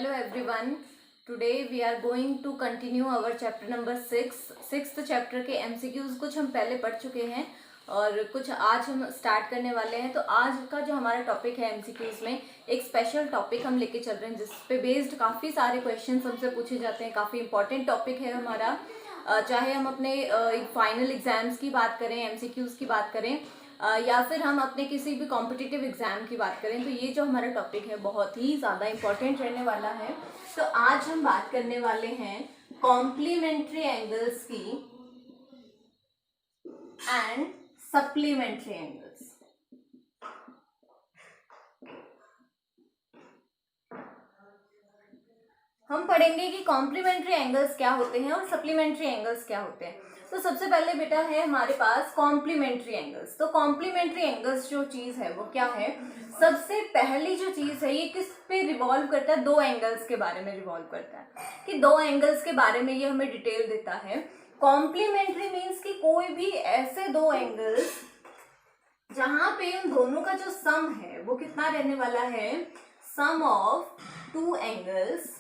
Hello everyone. Today we are going to continue our chapter number 6. Sixth chapter के MCQs कुछ हम पहले पढ़ चुके हैं और कुछ आज हम स्टार्ट करने वाले हैं। तो आज का जो हमारा टॉपिक है MCQs में एक स्पेशल टॉपिक हम लेके चल रहे हैं जिस पे बेस्ड काफ़ी सारे क्वेश्चंस हमसे पूछे जाते हैं। काफ़ी इंपॉर्टेंट टॉपिक है हमारा, चाहे हम अपने फाइनल एग्जाम्स की बात करें, MCQs की बात करें या फिर हम अपने किसी भी कॉम्पिटिटिव एग्जाम की बात करें, तो ये जो हमारा टॉपिक है बहुत ही ज़्यादा इम्पोर्टेंट रहने वाला है। तो आज हम बात करने वाले हैं कॉम्प्लीमेंट्री एंगल्स की एंड सप्लीमेंट्री एंगल्स। हम पढ़ेंगे कि कॉम्प्लीमेंट्री एंगल्स क्या होते हैं और सप्लीमेंट्री एंगल्स क्या होते हैं। तो सबसे पहले बेटा है हमारे पास कॉम्प्लीमेंट्री एंगल्स। तो कॉम्प्लीमेंट्री एंगल्स जो चीज है वो क्या है? सबसे पहली जो चीज है ये किस पे रिवॉल्व करता है? दो एंगल्स के बारे में रिवॉल्व करता है कि दो एंगल्स के बारे में ये हमें डिटेल देता है। कॉम्प्लीमेंट्री मीन्स कि कोई भी ऐसे दो एंगल्स जहां पे उन दोनों का जो सम है वो कितना रहने वाला है? Sum of two angles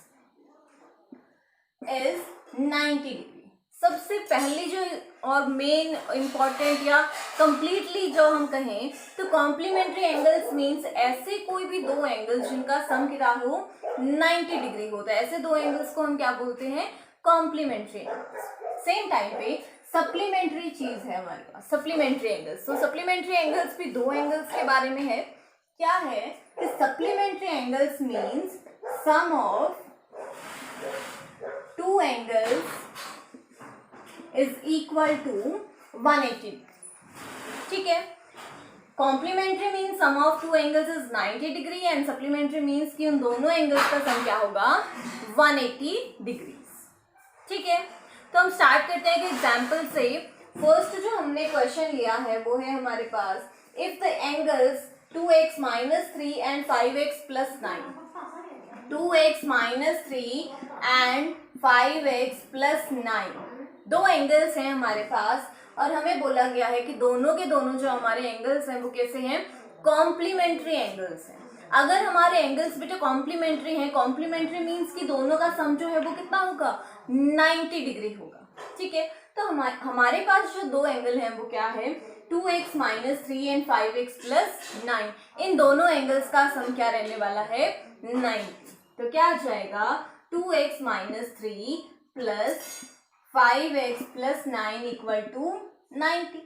is 90 degree. सबसे पहली जो और मेन इंपॉर्टेंट या कंप्लीटली जो हम कहें तो कॉम्प्लीमेंट्री एंगल्स मींस ऐसे कोई भी दो एंगल्स जिनका सम कितना हो 90 डिग्री होता है, ऐसे दो एंगल्स को हम क्या बोलते हैं? Complementary angles. सेम टाइम पे सप्लीमेंट्री चीज है हमारे पास, सप्लीमेंट्री एंगल्स। तो सप्लीमेंट्री एंगल्स भी दो एंगल्स के बारे में है। क्या है कि supplementary angles means sum of two angles is equal to 180। ठीक है, complementary means sum of two angles is 90 degree and supplementary means कि उन दोनों एंगल्स का सम क्या होगा? 180 डिग्री। ठीक है, तो हम स्टार्ट करते हैं कि एग्जाम्पल से। फर्स्ट जो हमने क्वेश्चन लिया है वो है हमारे पास, if the angles 2x - 3 and 5x + 9, 2x - 3 and 5x + 9 दो एंगल्स हैं हमारे पास और हमें बोला गया है कि दोनों के दोनों जो हमारे एंगल्स हैं वो कैसे हैं? कॉम्प्लीमेंट्री एंगल्स हैं। अगर हमारे एंगल्स बेटा कॉम्प्लीमेंट्री हैं, कॉम्प्लीमेंट्री मींस कि दोनों का सम जो है वो कितना होगा? 90 डिग्री होगा। ठीक है, तो हमारे पास जो दो एंगल हैं वो क्या है? 2x - 3 and 5x + 9। इन दोनों एंगल्स का सम क्या रहने वाला है? 90। तो क्या आ जाएगा? 2x - 3 + 5x + 9 = 90।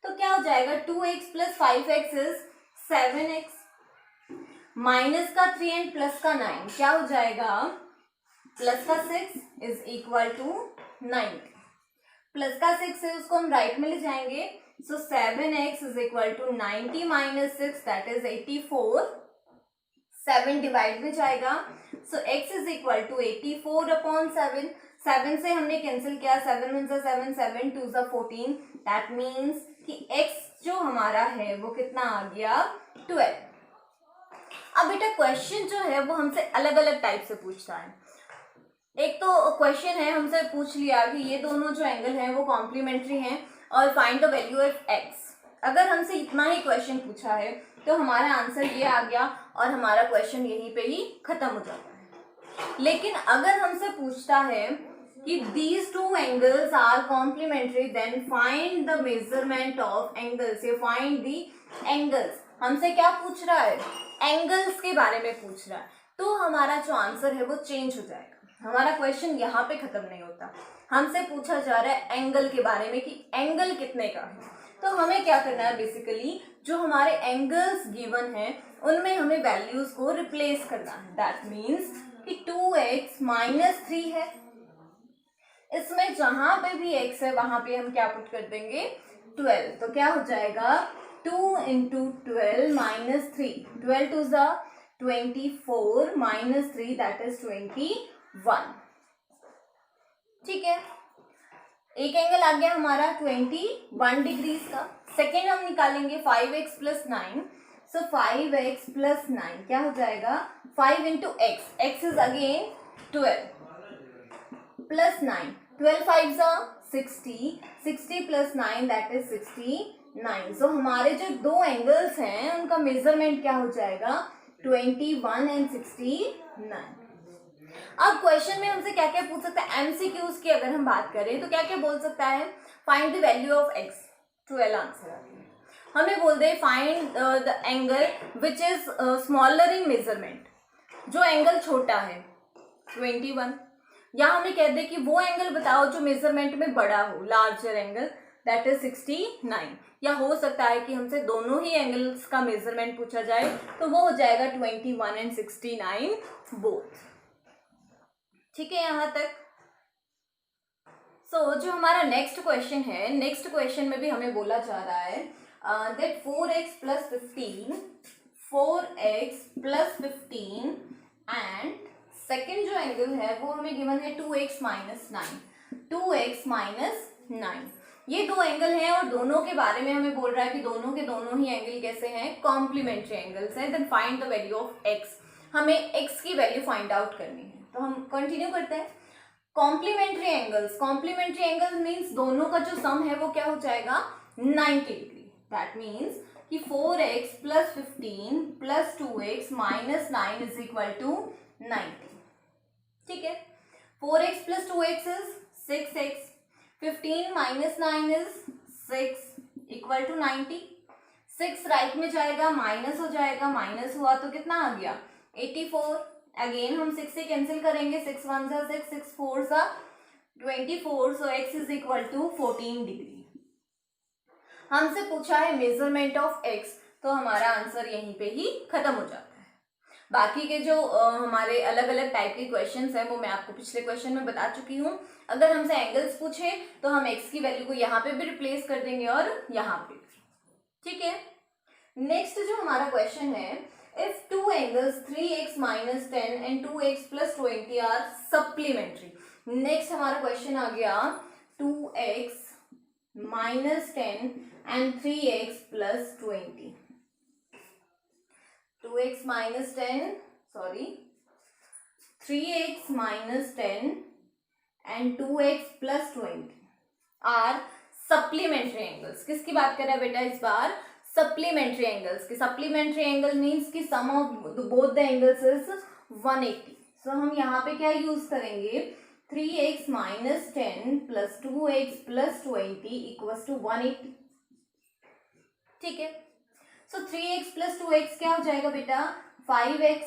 तो क्या हो जाएगा? 2x + 5x is 7x, minus का 3 एंड प्लस का 9 क्या हो जाएगा? प्लस का 6 इज इक्वल टू 90। प्लस का 6 है उसको हम राइट में ले जाएंगे, so 7x is equal to 90 - 6 that is 84। 7 divide में जाएगा, so x is equal to 84/7। 7 से हमने कैंसिल किया, 7 1 = 7, 7 2 = 14। दैट मीन्स कि x जो हमारा है वो कितना आ गया? 12। अब बेटा क्वेश्चन जो है वो हमसे अलग अलग टाइप से पूछता है। एक तो क्वेश्चन है हमसे पूछ लिया कि ये दोनों जो एंगल हैं वो कॉम्प्लीमेंट्री हैं और find the value of x। अगर हमसे इतना ही क्वेश्चन पूछा है तो हमारा आंसर ये आ गया और हमारा क्वेश्चन यहीं पे ही खत्म हो जाता है। लेकिन अगर हमसे पूछता है कि these two angles are complementary then find the measurement of angles, ये find the angles, हमसे क्या पूछ रहा है? एंगल्स के बारे में पूछ रहा है। तो हमारा जो आंसर है वो चेंज हो जाएगा। हमारा क्वेश्चन यहाँ पे खत्म नहीं होता, हमसे पूछा जा रहा है एंगल के बारे में कि एंगल कितने का है। तो हमें क्या करना है? बेसिकली जो हमारे एंगल्स गिवन है उनमें हमें वैल्यूज को रिप्लेस करना है। दैट मीन्स कि 2x - 3 है, इसमें जहां पे भी x है वहां पे हम क्या पुट कर देंगे? 12। तो क्या हो जाएगा? 2 × 12 - 3, 12 2 = 24 - 3 दैट इज 21। ठीक है, एक एंगल आ गया हमारा 21 डिग्रीज का। सेकेंड हम निकालेंगे 5x + 9, सो 5x + 9 क्या हो जाएगा? 5 × x, x is again 12 + 9, 12 5 = 60, 60 + 9 that is 69। सो हमारे जो दो एंगल्स हैं उनका मेजरमेंट क्या हो जाएगा? 21 and 69। अब क्वेश्चन में हमसे क्या क्या पूछ सकता है, एमसीक्यूज की अगर हम बात करें तो क्या क्या बोल सकता है, find the value of x, 12 answer आते हैं। हमें बोल they find the angle which is smaller in measurement, जो एंगल छोटा है 21, या हमें कह दे कि वो एंगल बताओ जो मेजरमेंट में बड़ा हो, लार्जर एंगल, दैट इज 69, या हो सकता है कि हमसे दोनों ही एंगल्स का मेजरमेंट पूछा जाए तो वो हो जाएगा 21 एंड 69 बोथ। ठीक है यहां तक। जो हमारा नेक्स्ट क्वेश्चन है, नेक्स्ट क्वेश्चन में भी हमें बोला जा रहा है that 4x plus 15 and second जो एंगल है वो हमें गिवन है 2x minus 9। ये दो एंगल हैं और दोनों के बारे में हमें बोल रहा है कि दोनों के दोनों ही एंगल कैसे हैं, कॉम्प्लीमेंट्री एंगल्स हैं। Then find the value of x, हमें x की वैल्यू फाइंड आउट करनी है। तो हम कंटिन्यू करते हैं। Complementary angles, complementary angle means दोनों का जो सम है वो क्या हो जाएगा 90 डिग्री। दैट मीन्स कि 4x plus 15 plus 2x minus 9 is equal to 90। ठीक है, 4x plus 2x is 6x, 15 minus 9 is 6 equal to 90। 6 right में जाएगा, माइनस हो जाएगा, माइनस हुआ तो कितना आ गया 84। अगेन हम 6 से कैंसिल करेंगे, 6 1 जा 6, 6 4 जा 24, so x is equal to 14 degree. हमसे पूछा है मेजरमेंट ऑफ x, तो हमारा आंसर यहीं पे ही खत्म हो जाता है। बाकी के जो हमारे अलग अलग टाइप के क्वेश्चंस हैं वो मैं आपको पिछले क्वेश्चन में बता चुकी हूँ। अगर हमसे एंगल्स पूछे तो हम x की वैल्यू को यहाँ पे भी रिप्लेस कर देंगे और यहाँ पे भी। ठीक है, नेक्स्ट जो हमारा क्वेश्चन है, if two angles 3x minus 10 and 2x plus 20 are supplementary। Next हमारा क्वेश्चन आ गया 2x minus 10 and 3x plus 20। 2x minus 10, sorry, 3x minus 10 and 2x plus 20 are supplementary angles। किसकी बात कर रहा है बेटा इस बार, सप्लीमेंट्री एंगल्स की। सप्लीमेंट्री एंगल मीन्स कि sum of both the angles is 180। So हम यहाँ पे क्या यूज करेंगे, 3x minus 10 plus 2x plus 20 equals to 180। ठीक है, सो 3x plus 2x क्या हो जाएगा बेटा 5x,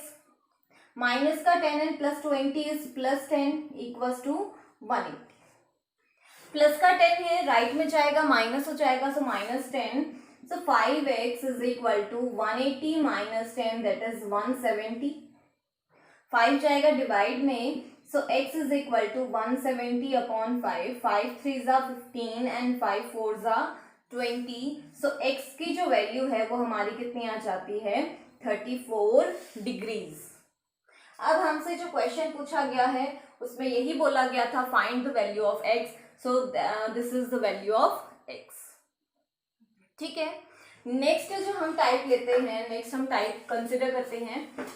माइनस का 10 and plus 20 is plus 10 equals to 180। Plus का 10 है, राइट में जाएगा, माइनस हो जाएगा, so minus 10, so 5x is equal to 180 minus 10, that is 170। 5 जाएगा डिवाइड में, so x is equal to 170 upon 5, 5 3 जा 15 and 5 4 जा 20, so x की जो वैल्यू है वो हमारी कितनी आ जाती है 34 डिग्रीज। अब हमसे जो क्वेश्चन पूछा गया है उसमें यही बोला गया था find the value of x, so this is the value of x। ठीक है, नेक्स्ट जो हम टाइप लेते हैं, नेक्स्ट हम टाइप कंसिडर करते हैं,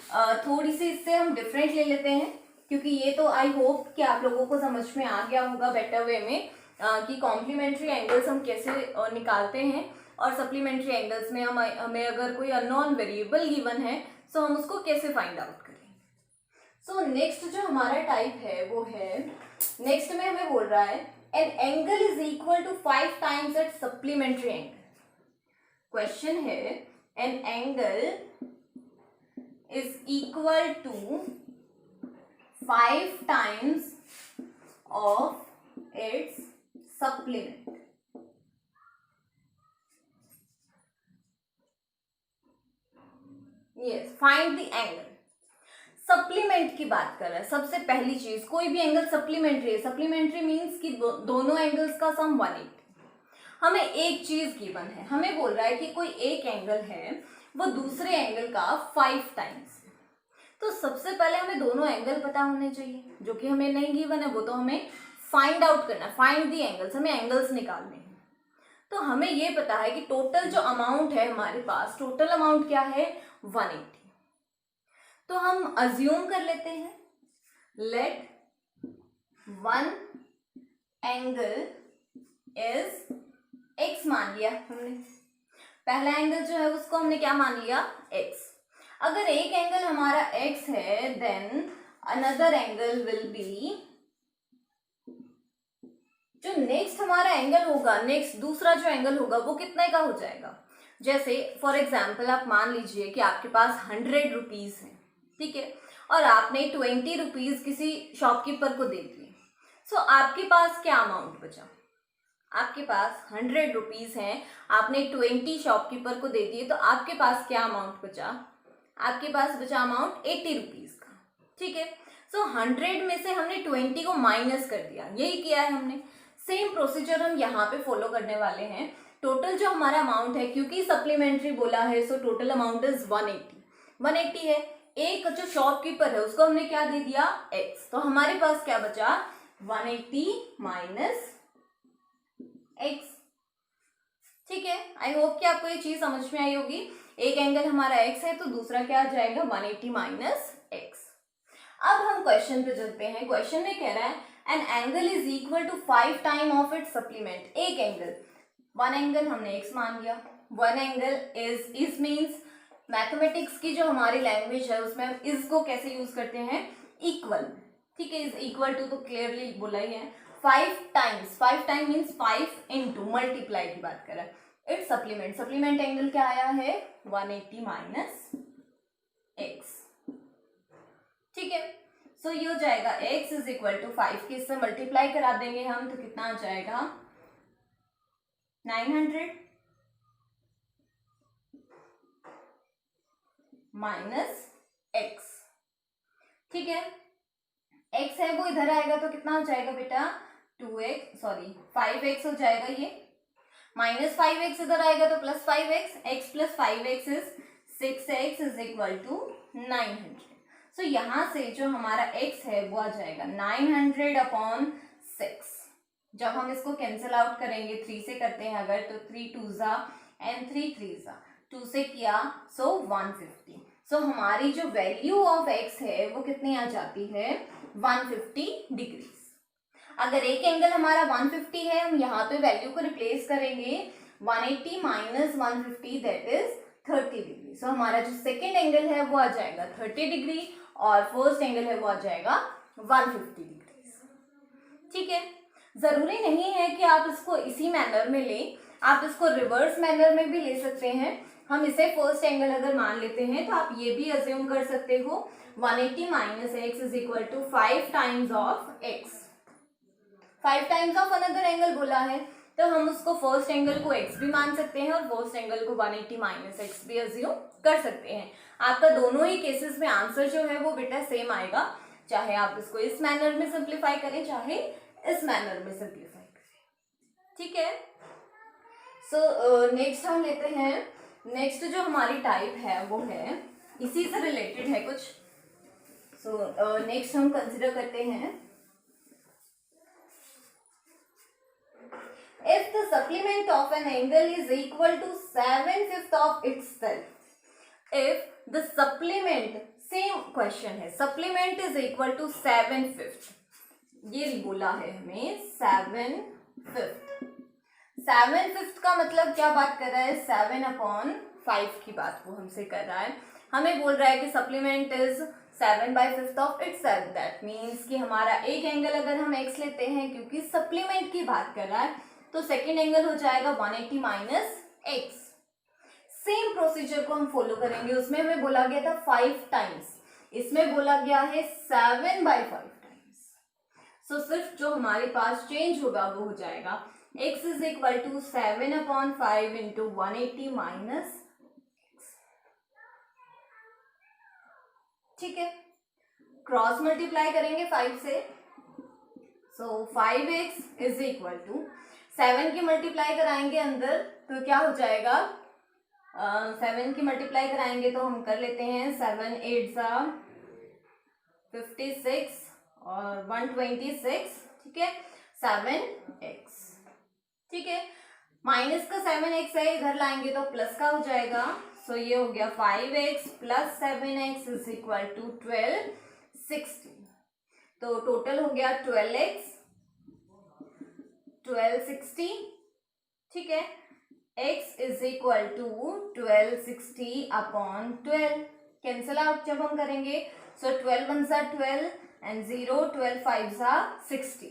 थोड़ी सी इससे हम डिफरेंट ले लेते हैं, क्योंकि ये तो आई होप कि आप लोगों को समझ में आ गया होगा बेटर वे में कि कॉम्प्लीमेंट्री एंगल्स हम कैसे निकालते हैं और सप्लीमेंट्री एंगल्स में हमें अगर कोई अननोन वेरिएबल गिवन है सो हम उसको कैसे फाइंड आउट करें। सो नेक्स्ट जो हमारा टाइप है वो है, नेक्स्ट में हमें बोल रहा है an angle is equal to 5 times at supplementary angle. Question है an angle is equal to 5 times of its supplement. Yes, find the angle. Supplement की बात कर रहा है। सबसे पहली चीज, कोई भी एंगल सप्लीमेंट्री है, सप्लीमेंट्री मीन्स कि दोनों एंगल्स का सम 180। हमें एक चीज गिवन है, हमें बोल रहा है कि कोई एक एंगल है वो दूसरे एंगल का 5 टाइम्स। तो सबसे पहले हमें दोनों एंगल पता होने चाहिए, जो कि हमें नहीं गिवन है, वो तो हमें फाइंड आउट करना है। फाइंड दी एंगल्स, हमें एंगल्स निकालने हैं। तो हमें ये पता है कि टोटल जो अमाउंट है हमारे पास, टोटल अमाउंट क्या है 180। तो हम अज्यूम कर लेते हैं, let one angle is x मान लिया हमने। पहला एंगल जो है उसको हमने क्या मान लिया x। अगर एक एंगल हमारा x है then another angle will be, जो नेक्स्ट हमारा एंगल होगा, नेक्स्ट दूसरा जो एंगल होगा वो कितने का हो जाएगा। जैसे फॉर एग्जाम्पल आप मान लीजिए कि आपके पास 100 रुपीज है, ठीक है, और आपने 20 रुपीज किसी शॉपकीपर को दे दिए। सो आपके पास क्या अमाउंट बचा, आपके पास 100 रुपीज हैं, आपने 20 शॉपकीपर को दे दिए, तो आपके पास क्या अमाउंट बचा, आपके पास बचा अमाउंट 80 रुपीज का, ठीक है। सो 100 में से हमने 20 को माइनस कर दिया, यही किया है हमने। सेम प्रोसीजर हम यहाँ पे फॉलो करने वाले हैं। टोटल जो हमारा अमाउंट है, क्योंकि सप्लीमेंट्री बोला है, सो टोटल अमाउंट इज 180 है। एक जो शॉपकीपर है उसको हमने क्या दे दिया, x, तो हमारे पास क्या बचा 180 माइनस x, ठीक है। आई होप कि आपको ये चीज समझ में आई होगी। एक एंगल हमारा x है तो दूसरा क्या आ जाएगा 180 माइनस x। अब हम क्वेश्चन पे चलते हैं। क्वेश्चन में कह रहा है an angle is equal to 5 time of its supplement. एक एंगल, वन एंगल हमने x मान लिया, one angle is means mathematics की जो हमारी लैंग्वेज है उसमें हम इसको कैसे यूज करते हैं, इक्वल, ठीक है। इज इक्वल टू तो क्लियरली बोला ही है। 5 times, 5 time means 5 into, multiply की बात कर रहा है। इट्स सप्लीमेंट, सप्लीमेंट एंगल क्या आया है 180 माइनस x, ठीक है। सो ये हो जाएगा x इज इक्वल टू 5 की इससे मल्टीप्लाई करा देंगे हम तो कितना आ जाएगा 900 माइनस x, ठीक है। x है वो इधर आएगा तो कितना हो जाएगा बेटा 2x, सॉरी 5x हो जाएगा, ये माइनस 5x इधर आएगा तो plus 5x, x plus 5x is 6x is equal to 900। So यहाँ से जो हमारा x है वो आ जाएगा 900 अपॉन 6। जब हम इसको कैंसिल आउट करेंगे, 3 से करते हैं अगर, तो 3 2 जा एंड 3 3 जा, 2 से किया सो 150। सो हमारी जो वैल्यू ऑफ x है वो कितनी आ जाती है 150 डिग्री। अगर एक एंगल हमारा 150 है, हम यहाँ पे वैल्यू को रिप्लेस करेंगे 180 माइनस 150 दैट इज 30 डिग्री। सो हमारा जो सेकेंड एंगल है वो आ जाएगा 30 डिग्री और फर्स्ट एंगल है वो आ जाएगा 150 डिग्री, ठीक है। जरूरी नहीं है कि आप इसको इसी मैनर में लें, आप इसको रिवर्स मैनर में भी ले सकते हैं। हम इसे फर्स्ट एंगल अगर मान लेते हैं तो आप ये भी अज्यूम कर सकते हो 180 minus x is equal to 5 times of x, 5 times of another angle बोला है तो हम उसको फर्स्ट एंगल को x भी मान सकते हैं और फर्स्ट एंगल को 180 माइनस x भी अज्यूम कर सकते हैं। आपका दोनों ही केसेस में आंसर जो है वो बेटा सेम आएगा, चाहे आप इसको इस मैनर में सिंप्लीफाई करें चाहे इस मैनर में सिंप्लीफाई करें, ठीक है। सो नेक्स्ट हम लेते हैं, नेक्स्ट जो हमारी टाइप है वो है इसी से रिलेटेड है कुछ। सो नेक्स्ट हम कंसिडर करते हैं if the supplement of an angle is equal to 7/5 of itself, if the supplement, same question है, supplement is equal to 7/5, ये बोला है हमें 7/5। 7/5 का मतलब क्या बात कर रहा है 7/5 की बात को हमसे कर रहा है। हमें बोल रहा है कि supplement is 7/5 of itself, that means कि हमारा एक एंगल अगर हम x लेते हैं क्योंकि सप्लीमेंट की बात कर रहा है तो सेकेंड एंगल हो जाएगा 180 माइनस x। सेम प्रोसीजर को हम फॉलो करेंगे, उसमें हमें बोला गया था 5 टाइम्स, इसमें बोला गया है 7/5 टाइम्स। सो सिर्फ जो हमारे पास चेंज होगा वो हो जाएगा x is equal to 7/5 into 180 minus x, ठीक है। क्रॉस मल्टीप्लाई करेंगे 5 से, सो 5x इज इक्वल टू 7 की मल्टीप्लाई कराएंगे अंदर तो क्या हो जाएगा 7 की मल्टीप्लाई कराएंगे तो हम कर लेते हैं 7 8 जा 56 और 126, ठीक है, 7x, ठीक है। माइनस का 7x है, इधर लाएंगे तो प्लस का हो जाएगा। सो ये हो गया 5x plus 7x is equal to 12 16, तो टोटल हो गया 12x 1260, ठीक है। x is equal to 1260 upon 12, cancel out जब हम करेंगे, सो 12 1 सा 12 एंड 0, 12 5 सा 60।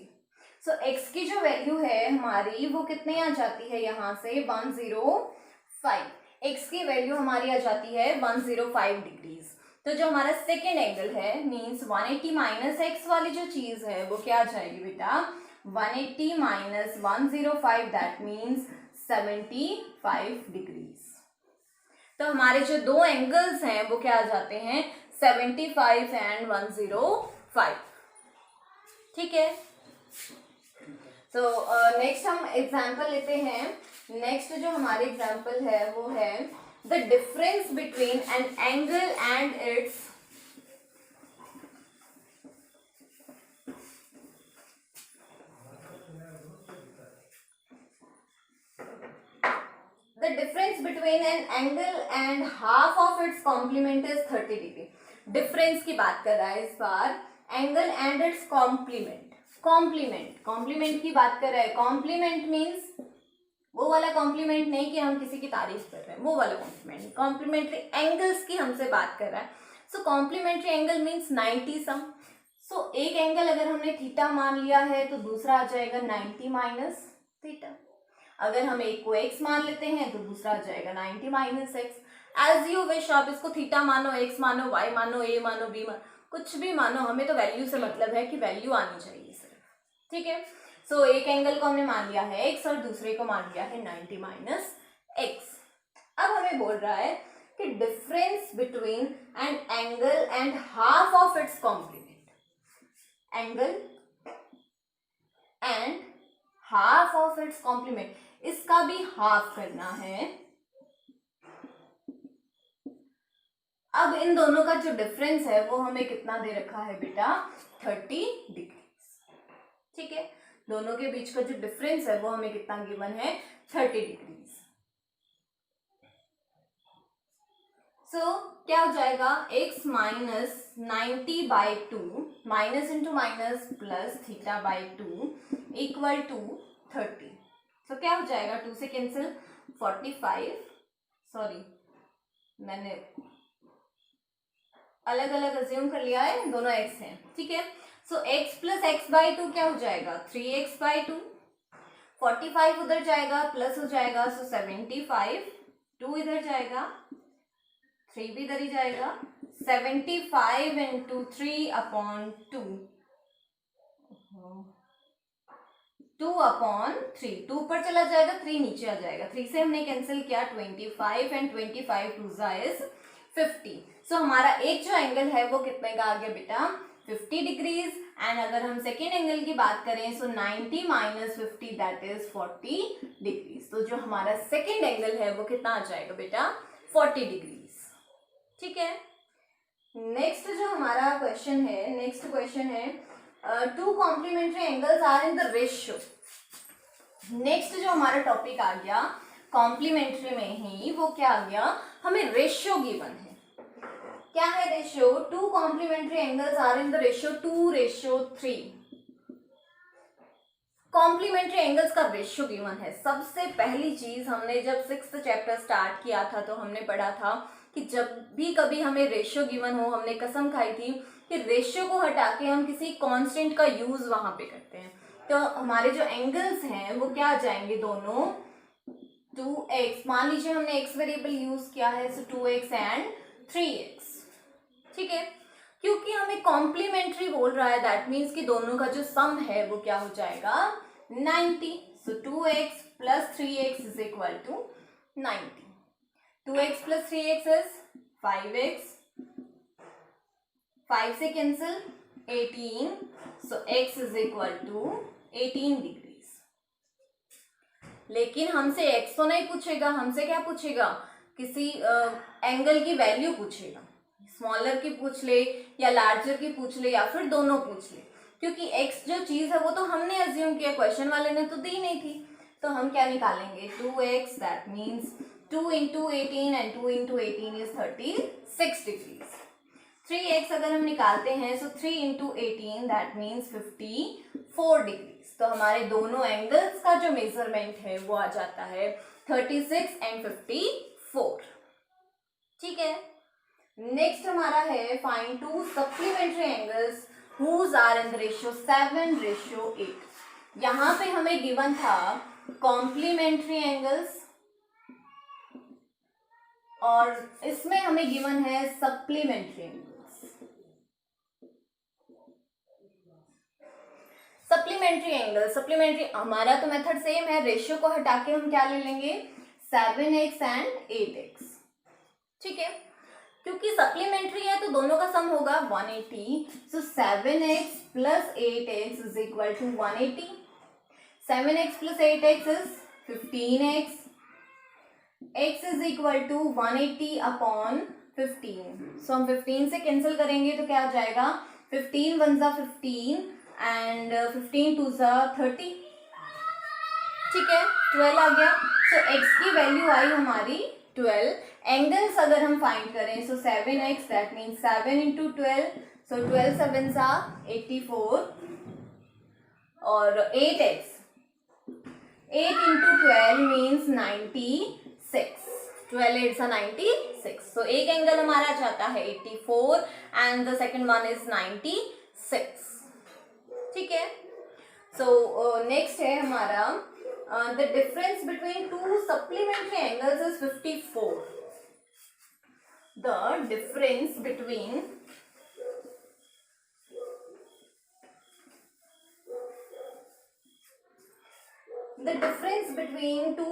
सो x की जो वैल्यू है हमारी वो कितने आ जाती है यहाँ से 105। x की वैल्यू हमारी आ जाती है 105 डिग्रीज। तो जो हमारा सेकेंड एंगल है मीन्स 180 माइनस एक्स वाली जो चीज है वो क्या आ जाएगी बेटा 180 माइनस 105 दैट मीन्स 75 डिग्रीज। तो हमारे जो दो एंगल्स हैं वो क्या आ जाते हैं 75 एंड 105। ठीक है। तो नेक्स्ट हम एग्जाम्पल लेते हैं। नेक्स्ट जो हमारे एग्जाम्पल है वो है the difference between an angle and it's the difference between an angle and half of its complement is 30 degree। Difference की बात कर रहा है इस बार, angle and its complement. Complement की बात कर रहा है। कॉम्प्लीमेंट मीन्स वो वाला कॉम्प्लीमेंट नहीं कि हम किसी की तारीफ कर रहे हैं, वो वाला कॉम्प्लीमेंट। कॉम्प्लीमेंट्री एंगल्स की हमसे बात कर रहा है। सो कॉम्प्लीमेंट्री एंगल मीन्स 90 सम। सो एक एंगल अगर हमने थीटा मान लिया है तो दूसरा आ जाएगा 90 माइनस थीटा। अगर हम एक को x मान लेते हैं तो दूसरा आ जाएगा 90 minus x. As you wish, आप इसको थीटा मानो, x मानो, y मानो, a मानो, b मानो, कुछ भी मानो, हमें तो वैल्यू से मतलब है कि वैल्यू आनी चाहिए सिर्फ। ठीक है। सो एक एंगल को हमने मान लिया है x और दूसरे को मान लिया है 90 माइनस एक्स। अब हमें बोल रहा है कि difference between an angle and half of its complement. Angle and half of its complement, इसका भी हाफ करना है। अब इन दोनों का जो डिफरेंस है वो हमें कितना दे रखा है बेटा 30 डिग्रीज। ठीक है। दोनों के बीच का जो डिफरेंस है वो हमें कितना गिवन है 30 डिग्रीज। सो क्या हो जाएगा x minus 90 by 2 minus into minus plus theta by 2 equal to 30। तो क्या हो जाएगा 2 से कैंसिल 45, सॉरी मैंने अलग अलग अज्यूम कर लिया है, दोनों x हैं। ठीक है। सो x प्लस एक्स बाई 2 क्या हो जाएगा 3x बाई 2। 45 उधर जाएगा प्लस हो जाएगा, सो 75, 2 इधर जाएगा, 3 भी इधर ही जाएगा, 75 इंटू 3 अपॉन 2, 2 अपॉन 3, 2 ऊपर चला जाएगा 3 नीचे आ जाएगा, 3 से हमने कैंसिल किया 25 एंड 25 2 इज 50। सो हमारा एक जो एंगल है वो कितने का आ गया बेटा 50 डिग्रीज। एंड अगर हम सेकेंड एंगल की बात करें सो 90 माइनस 50 दैट इज 40 डिग्रीज। तो जो हमारा सेकेंड एंगल है वो कितना आ जाएगा बेटा 40 डिग्रीज। ठीक है। नेक्स्ट जो हमारा क्वेश्चन है, नेक्स्ट क्वेश्चन है two complementary angles are in the ratio. Next जो हमारा टॉपिक आ गया कॉम्प्लीमेंट्री में ही, वो क्या आ गया हमें रेशियो गिवन है। क्या है ratio, two complementary angles are in the ratio 2:3। Complementary angles का रेशियो गिवन है। सबसे पहली चीज हमने जब 6th चैप्टर स्टार्ट किया था तो हमने पढ़ा था कि जब भी कभी हमें रेशियो गिवन हो, हमने कसम खाई थी कि रेशियो को हटा के हम किसी कांस्टेंट का यूज वहां पे करते हैं। तो हमारे जो एंगल्स हैं वो क्या आ जाएंगे दोनों 2x, मान लीजिए हमने x वेरिएबल यूज किया है, सो 2x एंड 3x। ठीक है। क्योंकि हमें कॉम्प्लीमेंट्री बोल रहा है दैट मीन्स कि दोनों का जो सम है वो क्या हो जाएगा 90। So 2x plus 3x is equal to 90। 2x plus 3x is 5x, 5 से cancel 18, so x is equal to 18 degrees. लेकिन हमसे x तो नहीं पूछेगा, हमसे क्या पूछेगा किसी एंगल की वैल्यू पूछेगा। स्मॉलर की पूछ ले या लार्जर की पूछ ले या फिर दोनों पूछ ले, क्योंकि x जो चीज है वो तो हमने अज्यूम किया, क्वेश्चन वाले ने तो दी नहीं थी। तो हम क्या निकालेंगे 2x that means 2 into 18 and 2 into 18 is 36 degrees. 3x अगर हम निकालते हैं सो 3 इंटू 18 दैट मीन्स 54 डिग्रीज। तो हमारे दोनों एंगल्स का जो मेजरमेंट है वो आ जाता है 36 एंड 54। ठीक है। नेक्स्ट हमारा है find two supplementary angles whose are in the ratio 7:8। यहाँ पे हमें गिवन था कॉम्प्लीमेंट्री एंगल्स और इसमें हमें गिवन है supplementary angles. Supplementary angle, supplementary हमारा तो मेथड सेम है, रेशियो को हटा के हम क्या ले लेंगे 7x एंड 8x। ठीक है, क्योंकि सप्लीमेंट्री है तो दोनों का सम होगा 180। So 7x plus 8x is equal to 180। 7x plus 8x is 15x। x is equal to 180 upon 15। सो हम 15 से कैंसिल करेंगे तो क्या आ जाएगा 15 1 जा 15 एंड 15 2 जा 30। ठीक है, 12 आ गया। सो x की वैल्यू आई हमारी 12। एंगल्स अगर हम फाइंड करें सो 7x दैट मीन्स 7 इंटू 12। सो 12 7 जा 84 और 8x 8 इंटू 12 मीन्स 96। 12 8 जा 96। सो एक एंगल हमारा जाता है 84 and the second one is 96। ठीक है, सो नेक्स्ट है हमारा the difference between two supplementary angles is 54। The difference between two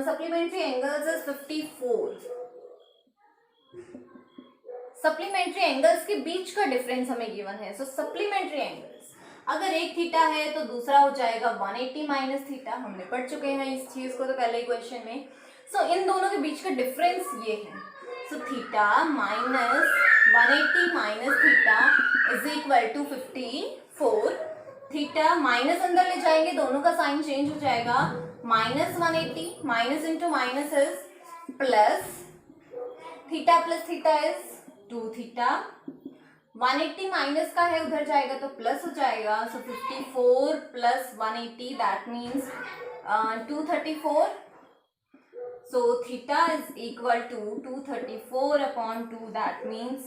supplementary angles is 54। Supplementary angles के बीच का डिफरेंस हमें गिवन है। सो सप्लीमेंट्री एंगल्स अगर एक थीटा है तो दूसरा हो जाएगा 180 माइनस थीटा। हमने पढ़ चुके हैं इस चीज को तो पहले ही क्वेश्चन में। सो इन दोनों के बीच का डिफरेंस ये है। सो theta minus 180 minus theta is equal to 54। Theta minus अंदर ले जाएंगे, दोनों का साइन चेंज हो जाएगा। Minus 180 minus into minus is plus, theta plus theta is 2 theta. 180 minus का है उधर जाएगा तो प्लस हो जाएगा। So 54 plus 180 that means 234। So theta is equal to 234 upon 2 that means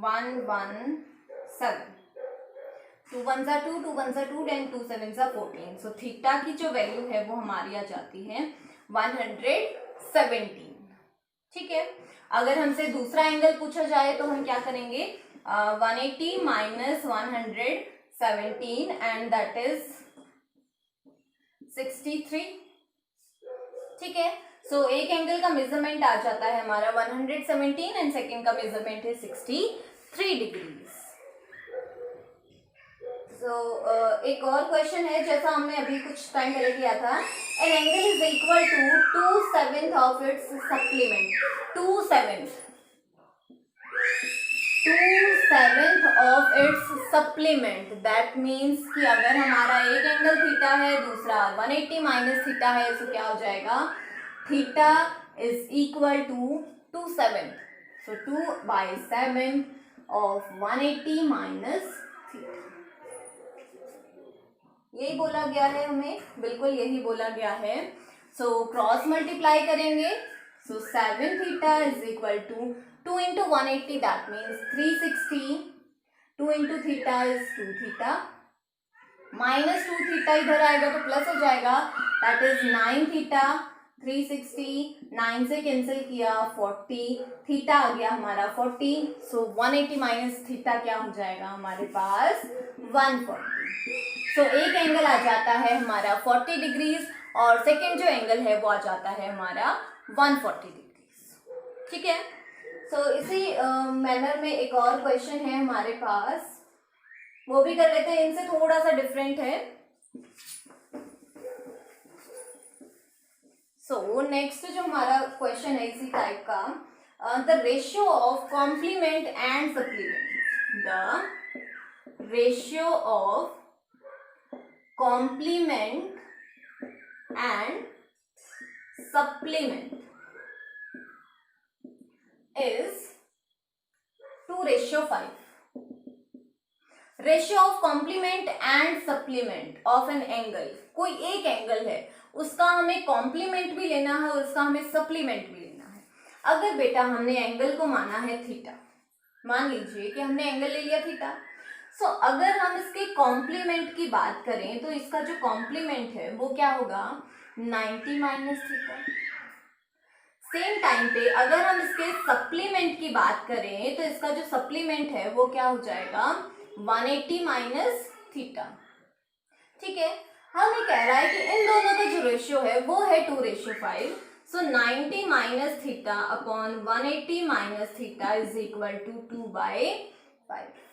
117। 2 1 जा 2, 2 1 जा 2 एंड 2 7 जा 14। सो थीटा की जो वैल्यू है वो हमारी आ जाती है 117। ठीक है, अगर हमसे दूसरा एंगल पूछा जाए तो हम क्या करेंगे 180 माइनस 117 एंड दैट इज 63। ठीक है, सो एक एंगल का मेजरमेंट आ जाता है हमारा 117 एंड सेकेंड का मेजरमेंट है 63 डिग्रीज। एक और क्वेश्चन है जैसा हमने अभी कुछ टाइम पहले किया था। An angle is equal to 2/7 of its supplement. 2/7 of its supplement that means कि अगर हमारा एक एंगल थीटा है दूसरा 180 माइनस थीटा है तो क्या हो जाएगा theta is equal to 2/7। So 2/7 of 180 minus theta. यही बोला गया है हमें, बिल्कुल यही बोला गया है। सो क्रॉस मल्टीप्लाई करेंगे। So 7 theta is equal to 2 into 180 that means 360। 2 into theta is 2 theta minus 2 theta इधर आएगा तो प्लस हो जाएगा दैट इज 9 थीटा। 360 9 से कैंसिल किया 40 थीटा आ गया हमारा 40। सो 180 माइनस थीटा क्या हो जाएगा हमारे पास 140। सो एक एंगल आ जाता है हमारा 40 डिग्रीज और सेकेंड जो एंगल है वो आ जाता है हमारा 140 डिग्रीज। ठीक है, सो इसी मैनर में एक और क्वेश्चन है हमारे पास, वो भी कर लेते हैं। इनसे थोड़ा सा डिफरेंट है। सो नेक्स्ट जो हमारा क्वेश्चन है इसी टाइप का, the ratio of complement and supplement. The ratio of complement and supplement is 2:5। Ratio of complement and supplement of an angle, कोई एक एंगल है उसका हमें कॉम्प्लीमेंट भी लेना है और उसका हमें सप्लीमेंट भी लेना है। अगर बेटा हमने एंगल को माना है थीटा, मान लीजिए कि हमने एंगल ले लिया थीटा, सो अगर हम इसके कॉम्प्लीमेंट की बात करें तो इसका जो कॉम्प्लीमेंट है वो क्या होगा, 90 माइनस थीटा। सेम टाइम पे अगर हम इसके सप्लीमेंट की बात करें तो इसका जो सप्लीमेंट है वो क्या हो जाएगा, 180 माइनस थीटा। ठीक है, हमें कह रहा है कि इन दोनों का जो रेशियो है वो है 2:5। सो 90 minus theta upon 180 minus theta is equal to 2/5।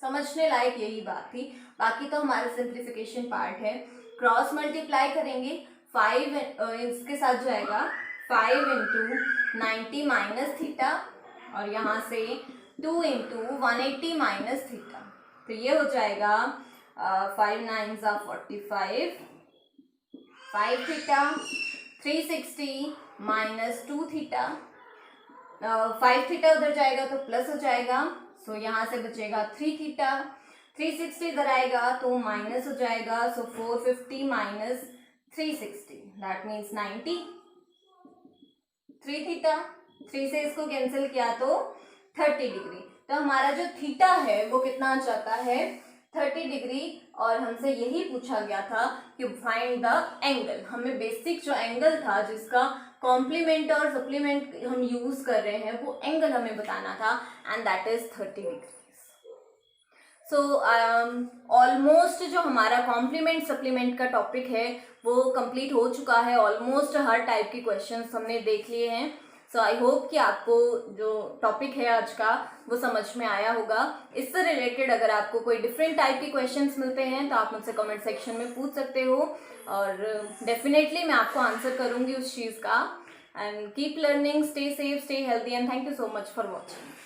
समझने लायक यही बात थी, बाकी तो हमारा सिंप्लीफिकेशन पार्ट है। क्रॉस मल्टीप्लाई करेंगे, 5 इसके साथ जाएगा 5 इंटू 90 माइनस थीटा और यहाँ से 2 इंटू 180 माइनस थीटा, तो ये हो जाएगा 5 9 45, 5 थीटा 360 माइनस 2 थीटा, 5 थीटा उधर जाएगा तो प्लस हो जाएगा, सो यहाँ से बचेगा 3 थीटा, 360 इधर आएगा तो माइनस हो जाएगा, सो 450 माइनस 360 दैट मीन्स 90। 3 थीटा 3 से इसको कैंसिल किया तो 30 डिग्री, तो हमारा जो थीटा है वो कितना आ जाता है, 30 डिग्री। और हमसे यही पूछा गया था कि फाइंड द एंगल, हमें बेसिक जो एंगल था जिसका कॉम्प्लीमेंट और सप्लीमेंट हम यूज कर रहे हैं वो एंगल हमें बताना था, and that is 30 degree. So almost जो हमारा कॉम्प्लीमेंट सप्लीमेंट का टॉपिक है वो कंप्लीट हो चुका है, ऑलमोस्ट हर टाइप के क्वेश्चंस हमने देख लिए हैं। सो आई होप कि आपको जो टॉपिक है आज का वो समझ में आया होगा। इससे रिलेटेड अगर आपको कोई डिफरेंट टाइप के क्वेश्चंस मिलते हैं तो आप मुझसे कमेंट सेक्शन में पूछ सकते हो, और डेफिनेटली मैं आपको आंसर करूँगी उस चीज़ का। And keep learning, stay safe, stay healthy, and thank you so much for watching.